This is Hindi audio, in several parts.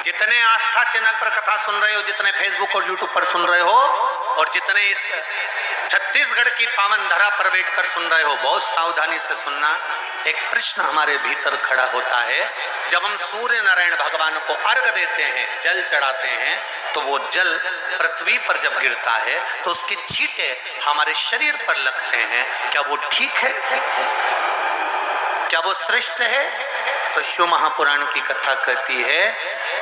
जितने आस्था चैनल पर कथा सुन रहे हो, जितने फेसबुक और यूट्यूब पर सुन रहे हो, और जितने इस छत्तीसगढ़ की पावन धरा पर बैठकर सुन रहे हो, बहुत सावधानी से सुनना। एक प्रश्न हमारे भीतर खड़ा होता है, जब हम सूर्य नारायण भगवान को अर्घ देते हैं, जल चढ़ाते हैं, तो वो जल पृथ्वी पर जब गिरता है तो उसके छींटे हमारे शरीर पर लगते हैं, क्या वो ठीक है? क्या वो श्रेष्ठ है? तो शिव महापुराण की कथा कहती है,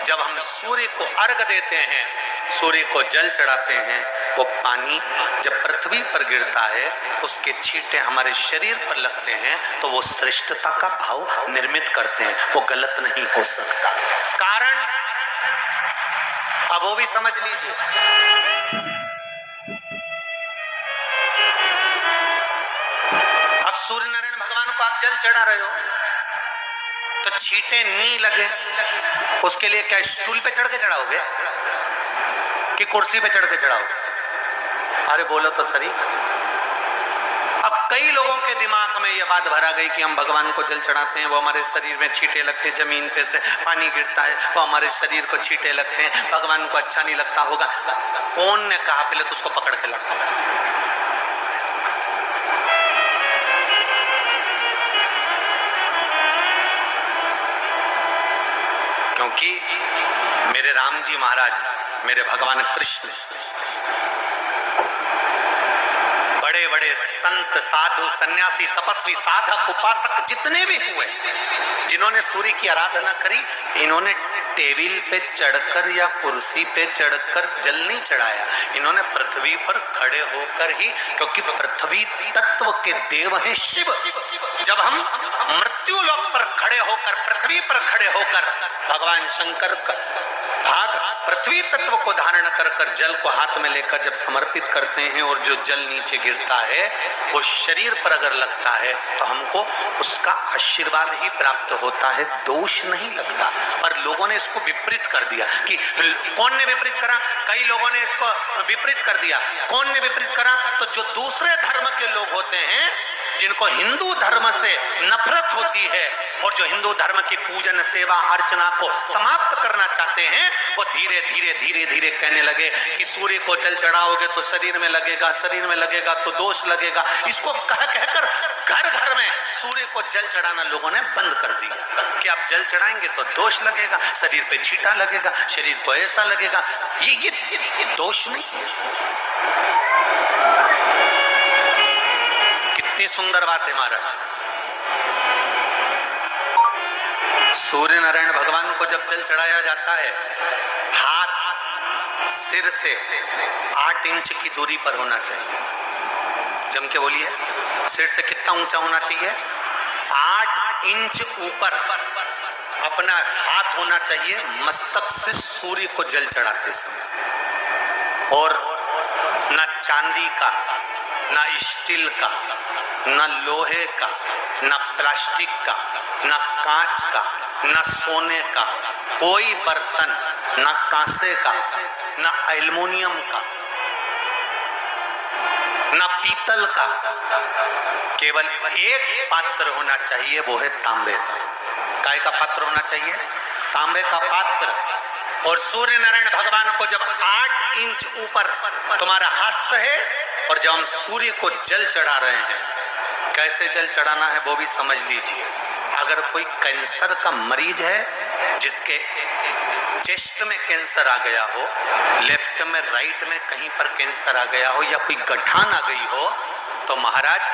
जब हम सूर्य को अर्घ देते हैं, सूर्य को जल चढ़ाते हैं, वो पानी जब पृथ्वी पर गिरता है, उसके छींटे हमारे शरीर पर लगते हैं, तो वो श्रेष्ठता का भाव निर्मित करते हैं, वो गलत नहीं हो सकता। कारण अब वो भी समझ लीजिए। अब सूर्य नारायण भगवान को आप जल चढ़ा रहे हो, तो छींटे नहीं लगे, उसके लिए क्या स्टूल पे चढ़ के चढ़ाओगे कि कुर्सी पे चढ़ के चढ़ाओगे? अरे बोलो तो सही। अब कई लोगों के दिमाग में यह बात भरा गई कि हम भगवान को जल चढ़ाते हैं, वो हमारे शरीर में छींटे लगते हैं, जमीन पे से पानी गिरता है, वो हमारे शरीर को छींटे लगते हैं, भगवान को अच्छा नहीं लगता होगा। कौन ने कहा? पहले तो उसको पकड़ के लाओ। क्योंकि मेरे राम जी महाराज, मेरे भगवान कृष्ण, बड़े बड़े संत, साधु, सन्यासी, तपस्वी, साधक, उपासक जितने भी हुए, जिन्होंने सूर्य की आराधना करी, इन्होंने टेबल पे चढ़कर या कुर्सी पे चढ़कर जल नहीं चढ़ाया, इन्होंने पृथ्वी पर खड़े होकर ही, क्योंकि पृथ्वी तत्व के देव हैं शिव। जब हम मृत्यु लोक पर खड़े होकर, पृथ्वी पर खड़े होकर भगवान शंकर का भाग पृथ्वी तत्व को धारण कर कर जल को हाथ में लेकर जब समर्पित करते हैं, और जो जल नीचे गिरता है वो शरीर पर अगर लगता है तो हमको उसका आशीर्वाद ही प्राप्त होता है, दोष नहीं लगता। पर लोगों ने इसको विपरीत कर दिया। कि कौन ने विपरीत करा? कई लोगों ने इसको विपरीत कर दिया। कौन ने विपरीत करा? तो जो दूसरे धर्म के लोग होते हैं, जिनको हिंदू धर्म से नफरत होती है और जो हिंदू धर्म की पूजन, सेवा, अर्चना को समाप्त करना चाहते हैं, वो धीरे धीरे धीरे धीरे कहने लगे कि सूर्य को जल चढ़ाओगे तो शरीर में लगेगा, शरीर में लगेगा तो दोष लगेगा। इसको कह कहकर घर घर में सूर्य को जल चढ़ाना लोगों ने बंद कर दिया कि आप जल चढ़ाएंगे तो दोष लगेगा, शरीर पे छींटा लगेगा, शरीर को ऐसा लगेगा। ये दोष नहीं। कितनी सुंदर बात है महाराज। सूर्य नारायण भगवान को जब जल चढ़ाया जाता है, हाथ सिर से 8 इंच की दूरी पर होना चाहिए। जम के बोलिए, सिर से कितना ऊंचा होना चाहिए? 8 इंच ऊपर अपना हाथ होना चाहिए मस्तक से सूर्य को जल चढ़ाते समय। और ना चांदी का, ना स्टील का, ना लोहे का, ना प्लास्टिक का, ना कांच का, ना सोने का कोई बर्तन, ना कांसे का, ना एल्युमिनियम का, ना पीतल का, केवल एक पात्र होना चाहिए, वो है तांबे का। काय का पात्र होना चाहिए? तांबे का पात्र। और सूर्य नारायण भगवान को जब 8 इंच ऊपर तुम्हारा हस्त है, और जब हम सूर्य को जल चढ़ा रहे हैं, कैसे जल चढ़ाना है वो भी समझ लीजिए। अगर कोई कैंसर का मरीज है, जिसके चेस्ट में कैंसर आ गया हो, लेफ्ट में, राइट में कहीं पर कैंसर आ गया हो, या कोई गठान आ गई हो, तो महाराज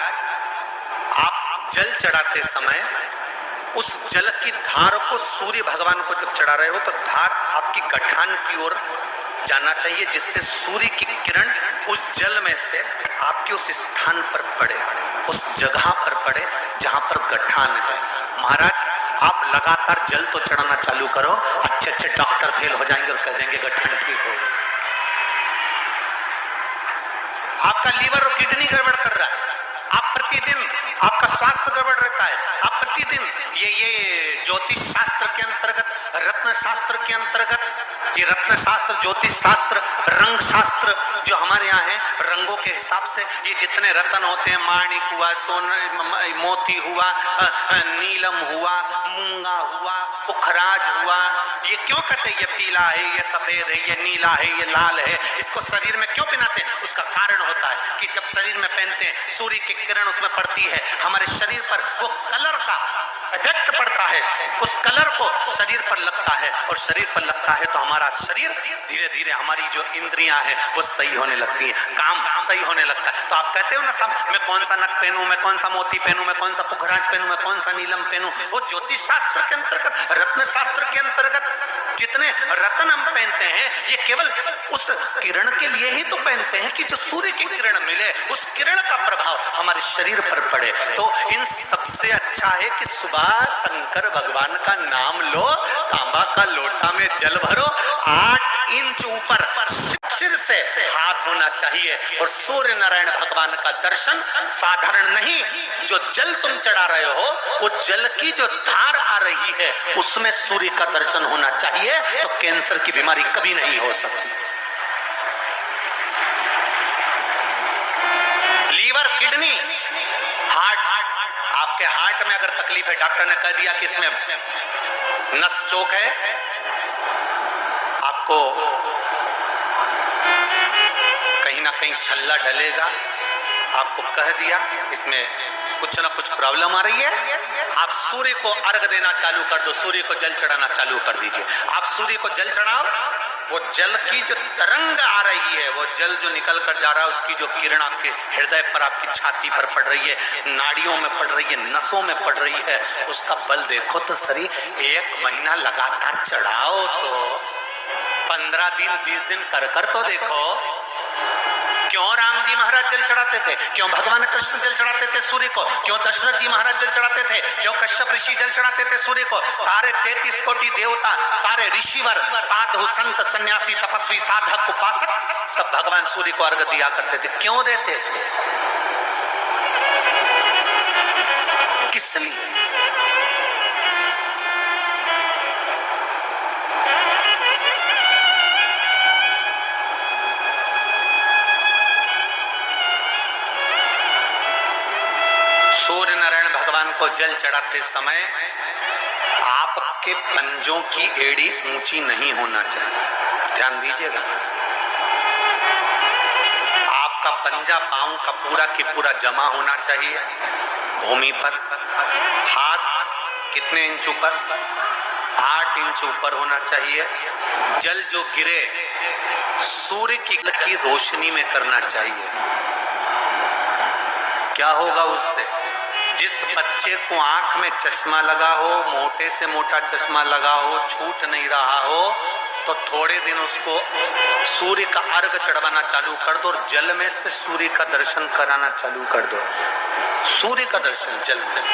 आप जल चढ़ाते समय उस जल की धार को सूर्य भगवान को जब चढ़ा रहे हो, तो धार आपकी गठान की ओर जाना चाहिए, जिससे सूर्य की किरण उस जल में से आपके उस स्थान पर पड़े, उस जगह पर पड़े जहां पर गठान है। महाराज आप लगातार जल तो चढ़ाना चालू करो, अच्छे अच्छे डॉक्टर फेल हो जाएंगे और कह देंगे गठान ठीक हो गया। आपका लीवर और किडनी गड़बड़ कर रहा है, आप प्रतिदिन, आपका स्वास्थ्य गड़बड़ रहता है, आप प्रतिदिन ये ज्योतिष शास्त्र के अंतर्गत, रत्न शास्त्र के अंतर्गत ये रत्न शास्त्र, ज्योतिष शास्त्र, रंग शास्त्र जो हमारे यहाँ है, रंगों के हिसाब से ये जितने रत्न होते हैं, माणिक हुआ, सोना, मोती हुआ, नीलम हुआ, मूंगा हुआ, पुखराज हुआ, ये क्यों कहते हैं ये पीला है, ये सफेद है, ये नीला है, ये लाल है, इसको शरीर में क्यों पहनाते हैं? उसका कारण होता है कि जब शरीर में पहनते हैं सूर्य की किरण उसमें पड़ती है, हमारे शरीर पर वो कलर का इफेक्ट पड़ता है, उस कलर को शरीर पर लगता है, और शरीर पर लगता है तो हमारा शरीर धीरे धीरे, हमारी जो इंद्रियां हैं वो सही होने लगती है, काम सही होने लगता है। तो आप कहते हो ना सब, मैं कौन सा नक पहनूं, मैं कौन सा मोती पहनूं, मैं कौन सा पुखराज पहनूं, मैं कौन सा नीलम पहनूं, वो ज्योतिष शास्त्र के अंतर्गत, रत्न शास्त्र के अंतर्गत जितने रत्न हम पहनते हैं ये केवल उस किरण के लिए ही तो पहनते हैं कि जो सूर्य की किरण मिले, उस किरण का प्रभाव हमारे शरीर पर पड़े। तो इन सबसे अच्छा है कि सुबह शंकर भगवान का नाम लो, तांबा का लोटा में जल भरो, 8 इंच ऊपर सिर से हाथ होना चाहिए, और सूर्य नारायण भगवान का दर्शन साधारण नहीं, जो जल तुम चढ़ा रहे हो वो जल की जो धार आ रही है उसमें सूर्य का दर्शन होना चाहिए, तो कैंसर की बीमारी कभी नहीं हो सकती। लीवर, किडनी, हार्ट, आपके हार्ट में अगर तकलीफ है, डॉक्टर ने कह दिया कि इसमें नस चोक है, आपको कहीं ना कहीं छल्ला डलेगा, आपको कह दिया इसमें कुछ ना कुछ प्रॉब्लम आ रही है, आप सूर्य को अर्घ देना चालू कर दो, सूर्य को जल चढ़ाना चालू कर दीजिए। आप सूर्य को जल चढ़ाओ, वो जल की जो तरंग आ रही है, वो जल जो निकल कर जा रहा है, उसकी जो किरण आपके हृदय पर, आपकी छाती पर पड़ रही है, नाड़ियों में पड़ रही है, नसों में पड़ रही है, उसका बल देखो तो सही। 1 महीना लगातार चढ़ाओ तो 15 दिन 20 दिन कर तो देखो। क्यों राम जी महाराज जल चढ़ाते थे, क्यों भगवान कृष्ण जल चढ़ाते थे सूर्य को, क्यों दशरथ जी महाराज जल चढ़ाते थे, क्यों कश्यप ऋषि जल चढ़ाते थे सूर्य को, सारे 33 कोटि देवता, सारे ऋषिवर, साधु संत सन्यासी तपस्वी साधक उपासक सब भगवान सूर्य को अर्घ दिया करते थे। क्यों देते थे, किस लिए? सूर्य नारायण भगवान को जल चढ़ाते समय आपके पंजों की एड़ी ऊंची नहीं होना चाहिए, ध्यान दीजिएगा। आपका पंजा पांव का पूरा की पूरा जमा होना चाहिए भूमि पर। हाथ कितने इंच ऊपर? 8 इंच ऊपर होना चाहिए। जल जो गिरे सूर्य की रोशनी में करना चाहिए। क्या होगा उससे? जिस बच्चे को आंख में चश्मा लगा हो, मोटे से मोटा चश्मा लगा हो, छूट नहीं रहा हो, तो थोड़े दिन उसको सूर्य का अर्घ चढ़वाना चालू कर दो और जल में से सूर्य का दर्शन कराना चालू कर दो। सूर्य का दर्शन जल में से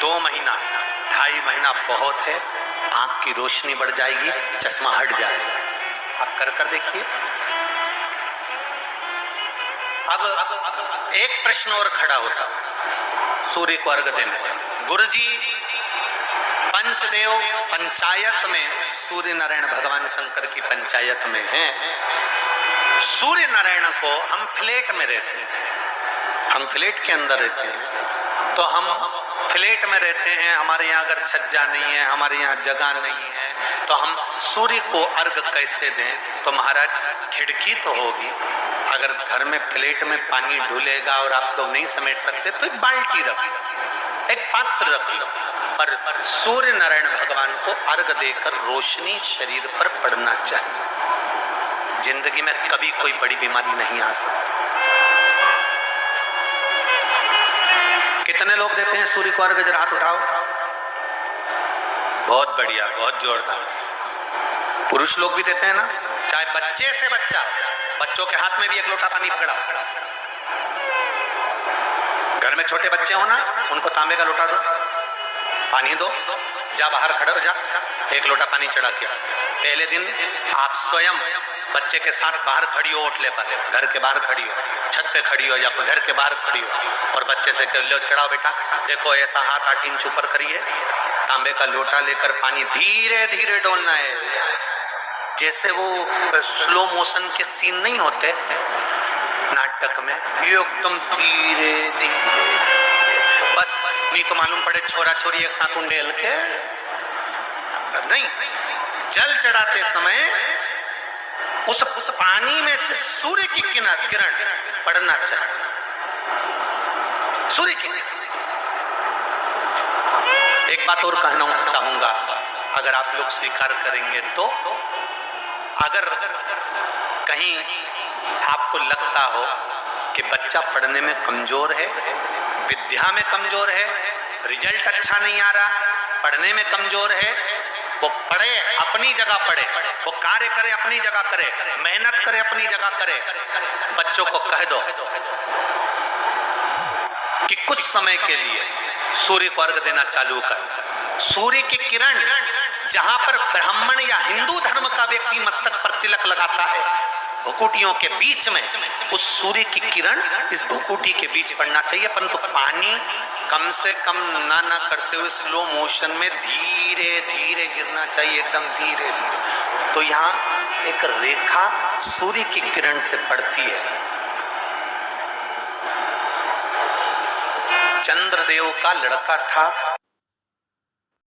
2 महीना 2.5 महीना बहुत है, आंख की रोशनी बढ़ जाएगी, चश्मा हट जाएगा। आप कर देखिए। अब एक प्रश्न और खड़ा होता सूर्य को अर्घ देने। गुरुजी पंचदेव पंचायत में सूर्य नारायण भगवान शंकर की पंचायत में हैं। सूर्य नारायण को हम फ्लैट में रहते हैं, हम फ्लैट के अंदर रहते हैं, तो हम फ्लैट में रहते हैं, हमारे यहाँ अगर छज्जा नहीं है, हमारे यहाँ जगह नहीं है, तो हम सूर्य को अर्घ कैसे दें? तो महाराज खिड़की तो होगी, अगर घर में फ्लैट में पानी ढुलेगा और आप लोग नहीं समेट सकते तो एक बाल्टी रख लो, एक पात्र रख लो, पर सूर्य नारायण भगवान को अर्घ देकर रोशनी शरीर पर पड़ना चाहिए। जिंदगी में कभी कोई बड़ी बीमारी नहीं आ सकती। कितने लोग देते हैं सूर्य को अर्घ? जरा हाथ उठाओ। बहुत बढ़िया, बहुत जोरदार। पुरुष लोग भी देते हैं ना, चाहे बच्चे से बच्चा, बच्चों के हाथ में भी 1 लोटा पानी पकड़ा। घर में छोटे बच्चे हो ना, उनको तांबे का लोटा दो, पानी दो, जा बाहर खड़े हो जा, 1 लोटा पानी चढ़ा के। पहले दिन आप स्वयं बच्चे के साथ बाहर खड़ी हो, ओटले पर, घर के बाहर खड़ी हो, छत पे खड़ी हो या घर के बाहर खड़ी हो, और बच्चे से कह लो चढ़ाओ बेटा, देखो ऐसा हाथ 8 इंच ऊपर करिए, तांबे का लोटा लेकर पानी धीरे धीरे डोलना है, जैसे वो स्लो मोशन के सीन नहीं होते नाटक में, ये एकदम धीरे धीरे, बस नहीं तो मालूम पड़े छोरा छोरी एक साथ उंडेल के नहीं। जल चढ़ाते समय उस पानी में से सूर्य की किरण पड़ना चाहिए, सूर्य की। एक बात और कहना चाहूंगा, अगर आप लोग स्वीकार करेंगे तो, अगर कहीं आपको लगता हो कि बच्चा पढ़ने में कमजोर है, विद्या में कमजोर है, रिजल्ट अच्छा नहीं आ रहा, पढ़ने में कमजोर है, वो पढ़े अपनी जगह पढ़े, वो कार्य करे अपनी जगह करे, मेहनत करे अपनी जगह करे। बच्चों को कह दो कि कुछ समय के लिए सूर्य को अर्घ देना चालू कर। सूर्य की किरण जहां पर ब्राह्मण या हिंदू धर्म का व्यक्ति मस्तक पर तिलक लगाता है, भुकुटियों के बीच में उस सूर्य की किरण इस भुकुटी के बीच पड़ना चाहिए, परंतु पानी कम से कम ना करते हुए स्लो मोशन में धीरे धीरे गिरना चाहिए, एकदम धीरे धीरे। तो यहाँ एक रेखा सूर्य की किरण से पड़ती है। चंद्रदेव का लड़का था